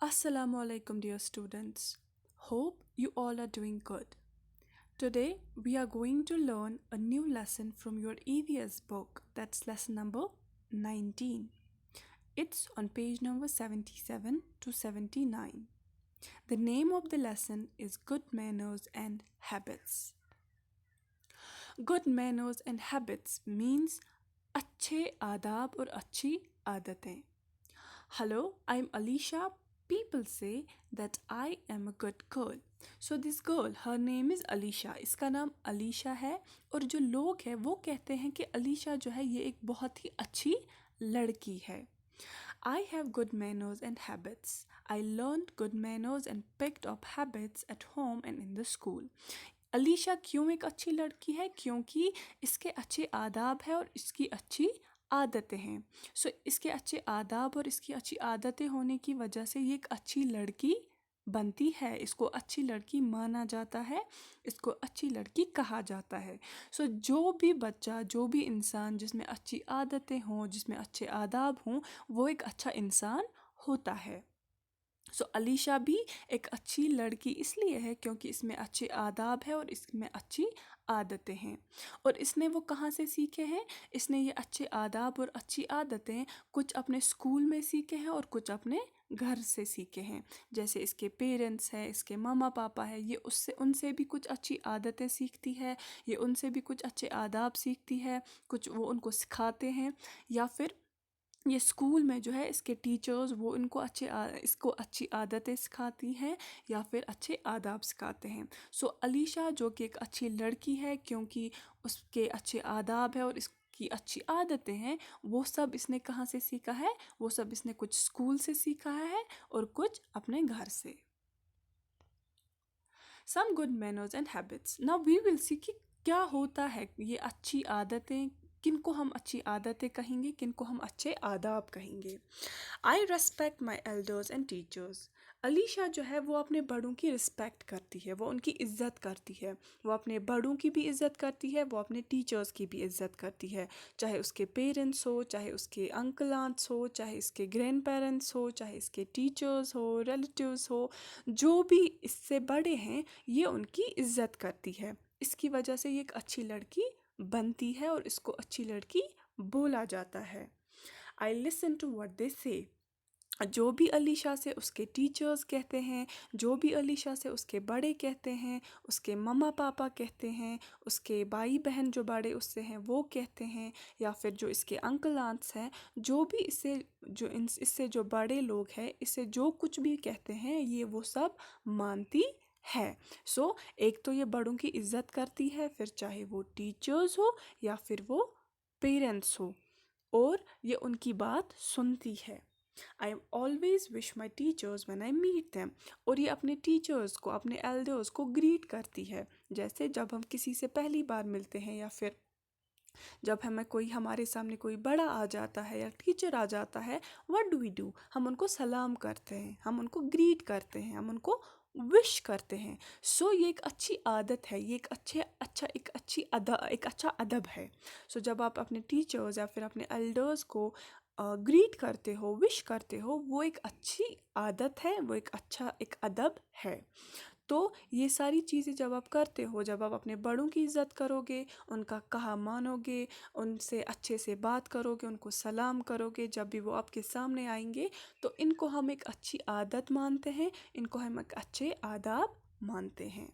Assalamu alaikum, dear students. Hope you all are doing good. Today, we are going to learn a new lesson from your EVS book. That's lesson number 19. It's on page number 77 to 79. The name of the lesson is Good Manners and Habits. Good manners and habits means अच्छे आदाब और अच्छी आदतें. Hello, I'm Alicia. People say that I am a good girl. So this girl, her name is Alicia. इसका नाम अलीशा है और जो लोग हैं वो कहते हैं कि अलीशा जो है ये एक बहुत ही अच्छी लड़की है. I have good manners and habits. I learned good manners and picked up habits at home and in the school. Alisha क्यों एक अच्छी लड़की है? क्योंकि इसके अच्छे आदाब है और इसकी अच्छी आदतें हैं. सो इसके अच्छे आदाब और इसकी अच्छी आदतें होने की वजह से ये एक अच्छी लड़की बनती है. इसको अच्छी लड़की माना जाता है, इसको अच्छी लड़की कहा जाता है. सो जो भी बच्चा, जो भी इंसान जिसमें अच्छी आदतें हों, जिसमें अच्छे आदाब हों, वो एक अच्छा इंसान होता है. सो अलीशा भी एक अच्छी लड़की इसलिए है क्योंकि इसमें अच्छे आदाब है और इसमें अच्छी आदतें हैं. और इसने वो कहाँ से सीखे हैं? इसने ये अच्छे आदाब और अच्छी आदतें कुछ अपने स्कूल में सीखे हैं और कुछ अपने घर से सीखे हैं. जैसे इसके पेरेंट्स हैं, इसके मामा पापा है, ये उससे उनसे भी कुछ अच्छी आदतें सीखती है, ये उनसे भी कुछ अच्छे आदाब सीखती है, कुछ वो उनको सिखाते हैं. या फिर ये स्कूल में जो है इसके टीचर्स वो इनको इसको अच्छी आदतें सिखाती हैं या फिर अच्छे आदाब सिखाते हैं. सो अलीशा जो कि एक अच्छी लड़की है क्योंकि उसके अच्छे आदाब है और इसकी अच्छी आदतें हैं, वो सब इसने कहाँ से सीखा है? वो सब इसने कुछ स्कूल से सीखा है और कुछ अपने घर से. Some good manners and habits. Now we will see कि क्या होता है ये अच्छी आदतें, किनको हम अच्छी आदतें कहेंगे, किनको हम अच्छे आदाब कहेंगे. आई respect my elders and teachers. Alisha जो है वो अपने बड़ों की रिस्पेक्ट करती है, वो उनकी इज़्ज़त करती है. वो अपने बड़ों की भी इज़्ज़त करती है, वो अपने टीचर्स की भी इज़्ज़त करती है. चाहे उसके पेरेंट्स हो, चाहे उसके अंकल आंट्स हो, चाहे इसके ग्रैंड पेरेंट्स हो, चाहे इसके टीचर्स हो, रिलेटिव्स हो, जो भी इससे बड़े हैं ये उनकी इज़्ज़त करती है. इसकी वजह से ये एक अच्छी लड़की बनती है और इसको अच्छी लड़की बोला जाता है. I listen to what they say. जो भी अलीशा से उसके टीचर्स कहते हैं, जो भी अलीशा से उसके बड़े कहते हैं, उसके मम्मा पापा कहते हैं, उसके भाई बहन जो बड़े उससे हैं वो कहते हैं, या फिर जो इसके अंकल आंट्स हैं, जो भी इससे जो बड़े लोग हैं, इससे जो कुछ भी कहते हैं ये वो सब मानती है. सो एक तो ये बड़ों की इज़्ज़त करती है, फिर चाहे वो टीचर्स हो या फिर वो पेरेंट्स हो, और ये उनकी बात सुनती है. I always wish my teachers when I meet them. और ये अपने टीचर्स को, अपने एल्डर्स को ग्रीट करती है. जैसे जब हम किसी से पहली बार मिलते हैं या फिर जब हमारे सामने कोई बड़ा आ जाता है या टीचर आ जाता है, व्हाट डू वी डू? हम उनको सलाम करते हैं, हम उनको ग्रीट करते हैं, हम उनको विश करते हैं. सो ये एक अच्छी आदत है, ये एक अच्छा अदब है. सो जब आप अपने टीचर्स या फिर अपने एल्डर्स को ग्रीट करते हो, विश करते हो, वो एक अच्छी आदत है, वो एक अदब है. तो ये सारी चीज़ें जब आप करते हो, जब आप अपने बड़ों की इज़्ज़त करोगे, उनका कहा मानोगे, उनसे अच्छे से बात करोगे, उनको सलाम करोगे जब भी वो आपके सामने आएंगे, तो इनको हम एक अच्छी आदत मानते हैं, इनको हम एक अच्छे आदाब मानते हैं.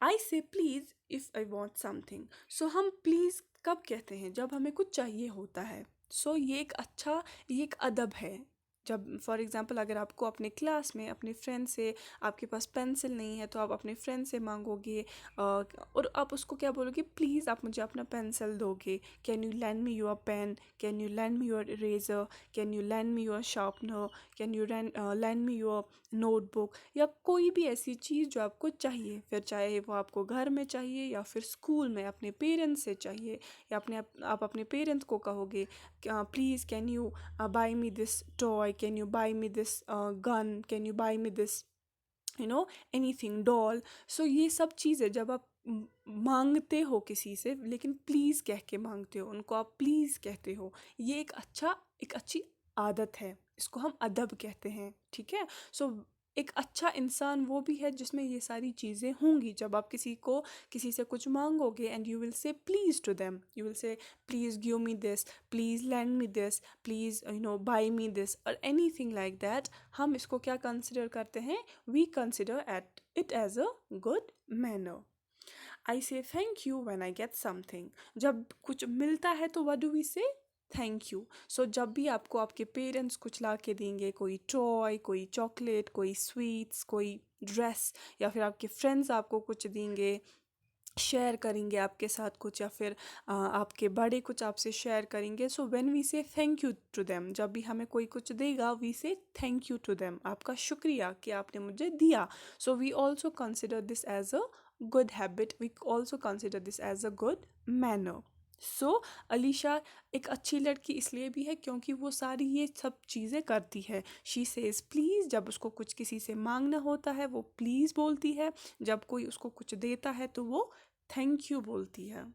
I say please if I want something. So हम प्लीज़ कब कहते हैं? जब हमें कुछ चाहिए होता है. सो ये एक अदब है. जब फॉर एग्ज़ाम्पल अगर आपको अपने क्लास में अपने फ्रेंड से, आपके पास पेंसिल नहीं है तो आप अपने फ्रेंड से मांगोगे, और आप उसको क्या बोलोगे? प्लीज़ आप मुझे अपना पेंसिल दोगे? Can you lend me your pen? Can you lend me your eraser? Can you lend me your sharpener? Can you lend me your notebook? या कोई भी ऐसी चीज़ जो आपको चाहिए, फिर चाहे वो आपको घर में चाहिए या फिर स्कूल में अपने पेरेंट्स से चाहिए, या आप अपने पेरेंट्स को कहोगे please can you buy me this toy, can you buy me this gun, can you buy me this anything doll. So ये सब चीज़ें जब आप मांगते हो किसी से, लेकिन प्लीज़ कह के मांगते हो, उनको आप प्लीज़ कहते हो, ये एक अच्छी आदत है, इसको हम अदब कहते हैं, ठीक है। सो एक अच्छा इंसान वो भी है जिसमें ये सारी चीज़ें होंगी। जब आप किसी से कुछ मांगोगे and you will say please to them, you will say please give me this, please lend me this, please buy me this और एनी थिंग लाइक दैट, हम इसको क्या कंसिडर करते हैं, we consider at it as a good manner. I say thank you when I get something, जब कुछ मिलता है तो what do we say, thank you. So जब भी आपको आपके पेरेंट्स कुछ ला के देंगे, कोई टॉय, कोई चॉकलेट, कोई स्वीट्स, कोई ड्रेस, या फिर आपके फ्रेंड्स आपको कुछ देंगे, शेयर करेंगे आपके साथ कुछ, या फिर आपके बड़े कुछ आपसे शेयर करेंगे, so when we say thank you to them, जब भी हमें कोई कुछ देगा we say thank you to them, आपका शुक्रिया कि आपने मुझे दिया। So we also consider this as a good habit, we also consider this as a good manner. So Alisha एक अच्छी लड़की इसलिए भी है क्योंकि वो सारी ये सब चीज़ें करती है। शी सेज प्लीज़, जब उसको कुछ किसी से मांगना होता है वो प्लीज़ बोलती है, जब कोई उसको कुछ देता है तो वो थैंक यू बोलती है।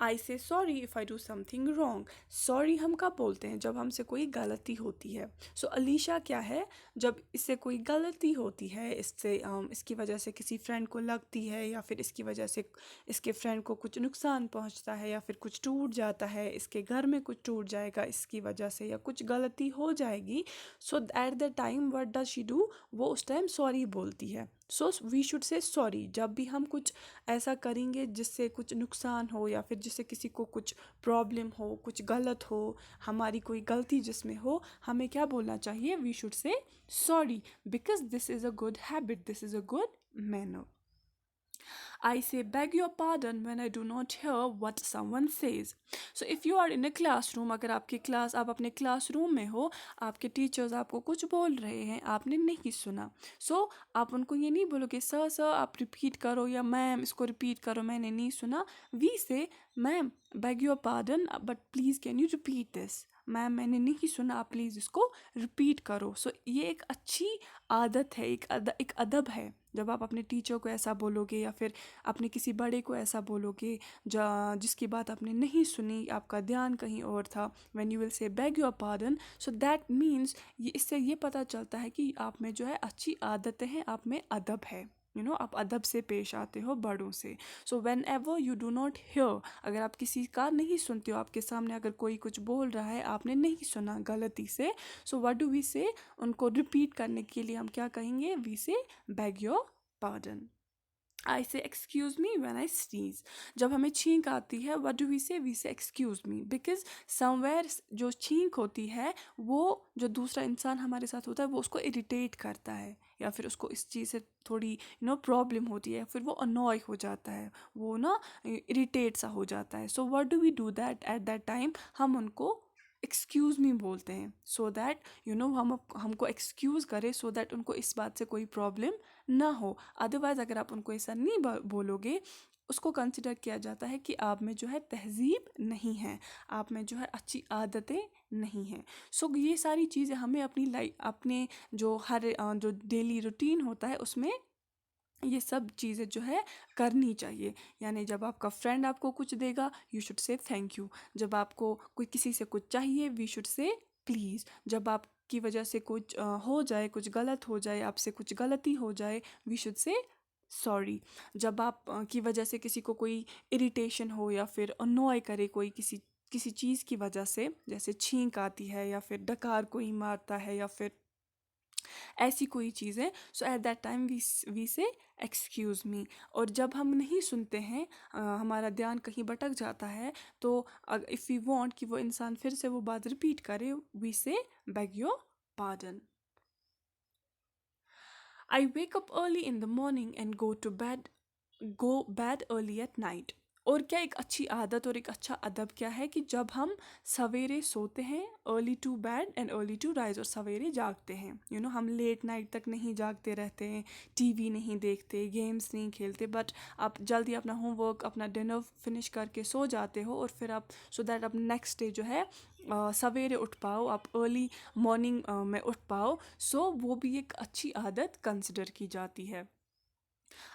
आई से sorry if I do something wrong, sorry हम कब बोलते हैं, जब हमसे कोई गलती होती है। सो अलीशा क्या है, जब इससे कोई गलती होती है, इसकी वजह से किसी फ्रेंड को लगती है, या फिर इसकी वजह से इसके फ्रेंड को कुछ नुकसान पहुंचता है, या फिर कुछ टूट जाता है, इसके घर में कुछ टूट जाएगा इसकी वजह से, या कुछ गलती हो जाएगी, so at the time what does she do, वो उस टाइम सॉरी बोलती है। So we should say sorry, जब भी हम कुछ ऐसा करेंगे जिससे कुछ नुकसान हो, या फिर जिससे किसी को कुछ प्रॉब्लम हो, कुछ गलत हो, हमारी कोई गलती जिसमें हो, हमें क्या बोलना चाहिए, we should say sorry, because this is a good habit, this is a good manner. I say beg your pardon when I do not hear what someone says. So if you are in a classroom, अगर आपकी class, आप अपने classroom में हो, आपके teachers आपको कुछ बोल रहे हैं, आपने नहीं सुना, सो आप उनको ये नहीं बोलोगे सर आप रिपीट करो, या मैम इसको रिपीट करो मैंने नहीं सुना। वी से ma'am bag your pardon but please can you repeat this, ma'am मैंने नहीं सुना, आप प्लीज़ इसको रिपीट करो। सो ये एक अच्छी आदत है, एक अदब है। जब आप अपने टीचर को ऐसा बोलोगे, या फिर अपने किसी बड़े को ऐसा बोलोगे जिसकी बात आपने नहीं सुनी, आपका ध्यान कहीं और था, व्हेन यू विल से bag your pardon, so that means इससे ये पता चलता है कि आप में जो है अच्छी आदतें हैं, आप में अदब है, आप अदब से पेश आते हो बड़ों से। So when ever you do not here, अगर आप किसी का नहीं सुनते हो, आपके सामने अगर कोई कुछ बोल रहा है, आपने नहीं सुना गलती से, सो व्हाट डू वी से, उनको रिपीट करने के लिए हम क्या कहेंगे, वी से bag your pardon. I say excuse me when I sneeze, जब हमें छींक आती है what do we say excuse me, because somewhere जो छींक होती है वो जो दूसरा इंसान हमारे साथ होता है वो उसको इरिटेट करता है, या फिर उसको इस चीज़ से थोड़ी प्रॉब्लम होती है, फिर वो अनॉय हो जाता है, वो ना इरिटेट सा हो जाता है। So what do we do that at that time, हम उनको एक्सक्यूज़ मी बोलते हैं, सो दैट हम हमको एक्सक्यूज़ करें, सो दैट उनको इस बात से कोई प्रॉब्लम ना हो। अदरवाइज़ अगर आप उनको ऐसा नहीं बोलोगे, उसको कंसिडर किया जाता है कि आप में जो है तहज़ीब नहीं है, आप में जो है अच्छी आदतें नहीं हैं। सो ये सारी चीज़ें हमें अपनी लाइफ, अपने जो डेली रूटीन होता है उसमें ये सब चीज़ें जो है करनी चाहिए। यानी जब आपका फ्रेंड आपको कुछ देगा, you should say thank you, जब आपको कोई किसी से कुछ चाहिए, वी शुड से प्लीज़, जब आपकी वजह से कुछ हो जाए, कुछ गलत हो जाए, आपसे कुछ गलती हो जाए, वी शुड से सॉरी, जब आप की वजह से किसी को कोई इरिटेशन हो, या फिर अनॉय करे कोई किसी किसी चीज़ की वजह से, जैसे छींक आती है, या फिर डकार कोई मारता है, या फिर ऐसी कोई चीज़ है, सो eight that time we say excuse मी। और जब हम नहीं सुनते हैं, हमारा ध्यान कहीं भटक जाता है, तो इफ़ वी वांट कि वो इंसान फिर से वो बात रिपीट करे, वी से bag your pardon. I wake up early in the morning and go bad early at night. और क्या एक अच्छी आदत और एक अच्छा अदब क्या है कि जब हम सवेरे सोते हैं, early to bed and early to rise, और सवेरे जागते हैं, हम लेट नाइट तक नहीं जागते रहते हैं, टीवी नहीं देखते, गेम्स नहीं खेलते, बट आप जल्दी अपना होमवर्क, अपना डिनर फिनिश करके सो जाते हो, और फिर आप सो दैट आप नेक्स्ट डे जो है सवेरे उठ पाओ, आप अर्ली मॉर्निंग में उठ पाओ। सो वो भी एक अच्छी आदत कंसिडर की जाती है।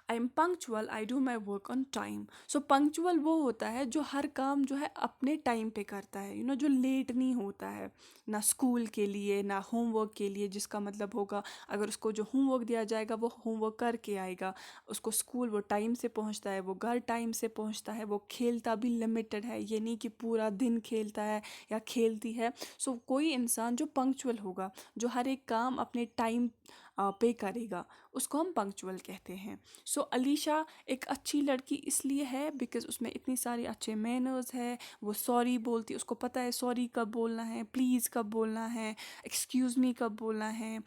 I am punctual, I do my work on time. So punctual वो होता है जो हर काम जो है अपने टाइम पे करता है, जो लेट नहीं होता है, ना स्कूल के लिए ना होमवर्क के लिए, जिसका मतलब होगा अगर उसको जो होमवर्क दिया जाएगा वो होमवर्क करके आएगा, उसको स्कूल वो टाइम से पहुंचता है, वो घर टाइम से पहुंचता है, वो खेलता भी लिमिटेड है, ये नहीं कि पूरा दिन खेलता है या खेलती है। सो कोई इंसान जो पंक्चुअल होगा, जो हर एक काम अपने टाइम पे करेगा, उसको हम पंक्चुअल कहते हैं। सो अलीशा एक अच्छी लड़की इसलिए है बिकॉज उसमें इतनी सारी अच्छे मैनर्स है, वो सॉरी बोलती है, उसको पता है सॉरी कब बोलना है, प्लीज़ कब बोलना है, एक्सक्यूज़ मी कब बोलना है,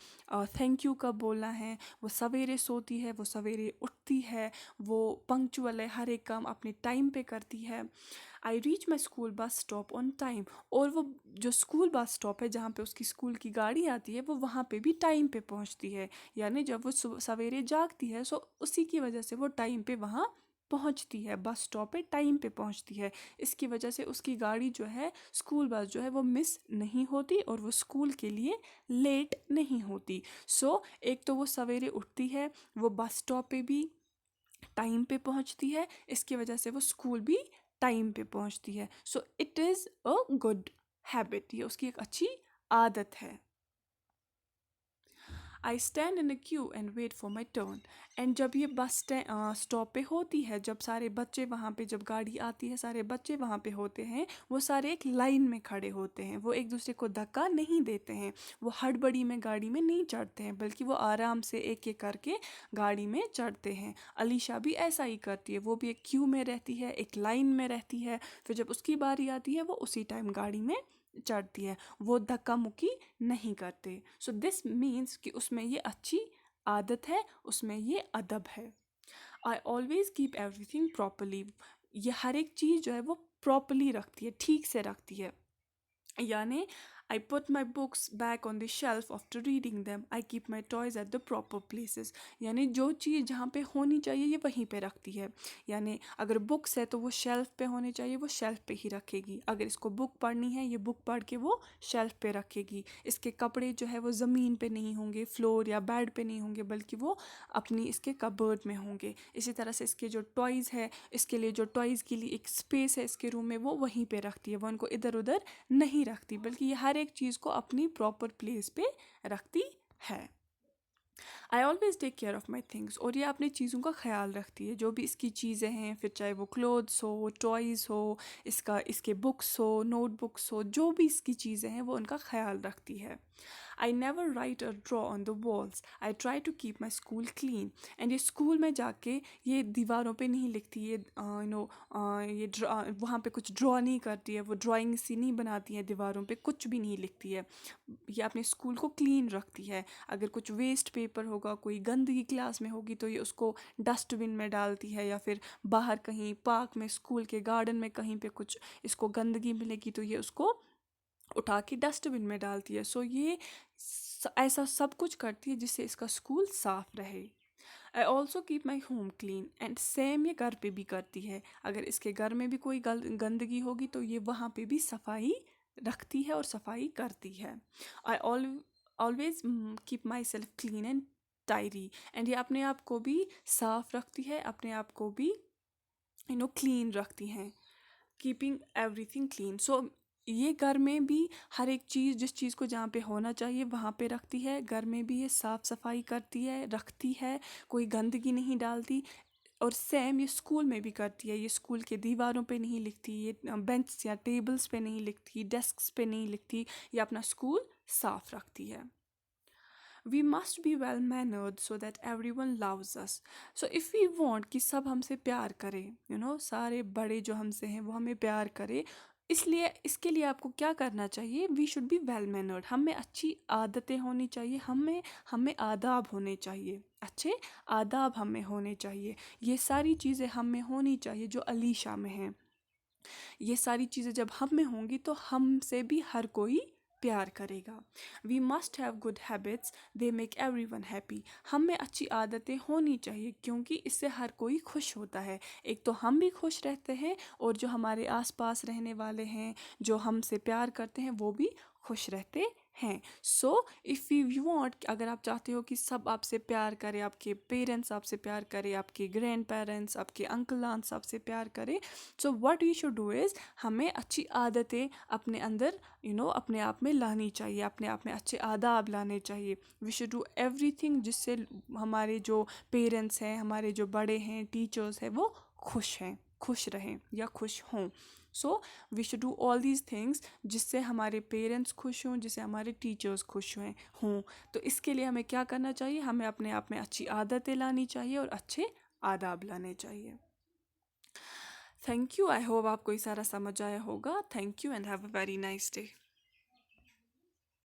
थैंक यू कब बोलना है। वो सवेरे सोती है, वो सवेरे उठती है, वो पंक्चुअल है, हर एक काम अपने टाइम पे करती है। I reach my school bus stop on time. और वो जो स्कूल बस स्टॉप है जहाँ पे उसकी स्कूल की गाड़ी आती है, वो वहाँ पे भी टाइम पे पहुँचती है। यानी जब वो सवेरे जागती है, सो उसी की वजह से वो टाइम पे वहाँ पहुँचती है, बस स्टॉप पे टाइम पे पहुँचती है। इसकी वजह से उसकी गाड़ी जो है, स्कूल बस जो है, वो मिस नहीं होती और वो स्कूल के लिए लेट नहीं होती। सो एक तो वो सवेरे उठती है, वो बस स्टॉप पे भी टाइम पे पहुंचती है, इसकी वजह से वो स्कूल भी टाइम पे पहुंचती है। So it is a good habit, ये उसकी एक अच्छी आदत है। I stand in a queue and wait for my turn. And जब ये बस स्टॉप पे होती है, जब सारे बच्चे वहाँ पे, जब गाड़ी आती है सारे बच्चे वहाँ पे होते हैं, वो सारे एक लाइन में खड़े होते हैं, वो एक दूसरे को धक्का नहीं देते हैं, वो हड़बड़ी में गाड़ी में नहीं चढ़ते हैं, बल्कि वो आराम से एक एक करके गाड़ी में चढ़ते हैं। अलीशा भी ऐसा ही करती है, वो भी एक क्यू में रहती है, एक लाइन में रहती है, फिर जब उसकी बारी आती है वो उसी टाइम गाड़ी में चढ़ती है, वो धक्का मुक्की नहीं करते। सो दिस मीन्स कि उसमें ये अच्छी आदत है, उसमें ये अदब है। I always keep everything properly. ये हर एक चीज़ जो है वो प्रॉपरली रखती है, ठीक से रखती है। यानी I put my books back on the shelf after reading them, I keep my toys at the proper places. यानी जो चीज़ जहाँ पे होनी चाहिए ये वहीं पे रखती है। यानी अगर बुक्स है तो वो शेल्फ पे होनी चाहिए, वो शेल्फ पे ही रखेगी। अगर इसको बुक पढ़नी है, ये बुक पढ़ के वो शेल्फ पे रखेगी। इसके कपड़े जो है वो ज़मीन पे नहीं होंगे, फ्लोर या बेड पे नहीं होंगे, बल्कि वो अपनी इसके कबर्ड में होंगे। इसी तरह से इसके जो टॉयज़ है, इसके लिए जो टॉयज़ के लिए एक स्पेस है इसके रूम में, वो वहीं पे रखती है, वो उनको इधर उधर नहीं रखती, बल्कि ये हर एक चीज़ को अपनी प्रॉपर प्लेस पे रखती है। I always take care of my things. और ये अपनी चीज़ों का ख्याल रखती है, जो भी इसकी चीज़ें हैं, फिर चाहे वो क्लोथ्स हो, टॉयज़ हो, इसके बुक्स हो, नोटबुक्स हो, जो भी इसकी चीज़ें हैं वो उनका ख्याल रखती है। आई नेवर राइट और draw on the walls, I try to keep my school clean. And ये स्कूल में जाके ये दीवारों पे नहीं लिखती, ये ये वहाँ पे कुछ ड्रॉ नहीं करती है, वो ड्राइंग सी नहीं बनाती है, दीवारों पे कुछ भी नहीं लिखती है। ये अपने स्कूल को क्लीन रखती है। अगर कुछ वेस्ट पेपर होगा, कोई गंदगी क्लास में होगी, तो ये उसको डस्टबिन में डालती है, या फिर बाहर कहीं पार्क में, स्कूल के गार्डन में कहीं पे कुछ इसको गंदगी मिलेगी तो ये उसको उठा के डस्टबिन में डालती है। सो ये ऐसा सब कुछ करती है जिससे इसका स्कूल साफ रहे। I also keep my home clean. And same ये घर पे भी करती है। अगर इसके घर में भी कोई गंदगी होगी तो ये वहाँ पे भी सफाई रखती है और सफाई करती है। I always keep my self clean and tidy. And ये अपने आप को भी साफ रखती है, अपने आप को भी क्लीन रखती हैं, कीपिंग एवरीथिंग क्लीन। सो ये घर में भी हर एक चीज़, जिस चीज़ को जहाँ पे होना चाहिए वहाँ पे रखती है। घर में भी ये साफ़ सफाई करती है, रखती है, कोई गंदगी नहीं डालती। और सेम ये स्कूल में भी करती है। ये स्कूल के दीवारों पे नहीं लिखती, ये बेंच या टेबल्स पे नहीं लिखती, डेस्क्स पे नहीं लिखती, ये अपना स्कूल साफ रखती है। We must be well mannered so that everyone loves us. So if we want कि सब हमसे प्यार करें, सारे बड़े जो हमसे हैं वो हमें प्यार करें, इसलिए इसके लिए आपको क्या करना चाहिए? We should be well mannered. हमें अच्छी आदतें होनी चाहिए, हमें हमें आदाब होने चाहिए, अच्छे आदाब हमें होने चाहिए। ये सारी चीज़ें हम में होनी चाहिए जो अलीशा में हैं। ये सारी चीज़ें जब हम में होंगी तो हमसे भी हर कोई प्यार करेगा। We must have good habits, they make everyone happy. हम में अच्छी आदतें होनी चाहिए क्योंकि इससे हर कोई खुश होता है। एक तो हम भी खुश रहते हैं और जो हमारे आसपास रहने वाले हैं, जो हमसे प्यार करते हैं, वो भी खुश रहते हैं। सो इफ़ यू वांट, अगर आप चाहते हो कि सब आपसे प्यार करें, आपके पेरेंट्स आपसे प्यार करें, आपके ग्रैंड पेरेंट्स, आपके अंकल आंट्स आपसे प्यार करें, so what we should do is, हमें अच्छी आदतें अपने अंदर अपने आप में लानी चाहिए, अपने आप में अच्छे आदाब लाने चाहिए। वी शुड डू एवरीथिंग जिससे हमारे जो पेरेंट्स हैं, हमारे जो बड़े हैं, टीचर्स हैं, वो खुश रहें या खुश हों। So we should do all these things जिससे हमारे पेरेंट्स खुश हों, जिससे हमारे टीचर्स खुश हों। तो इसके लिए हमें क्या करना चाहिए, हमें अपने आप में अच्छी आदतें लानी चाहिए और अच्छे आदाब लाने चाहिए। थैंक यू, आई होप आपको ये सारा समझ आया होगा। Thank you and have a very nice day.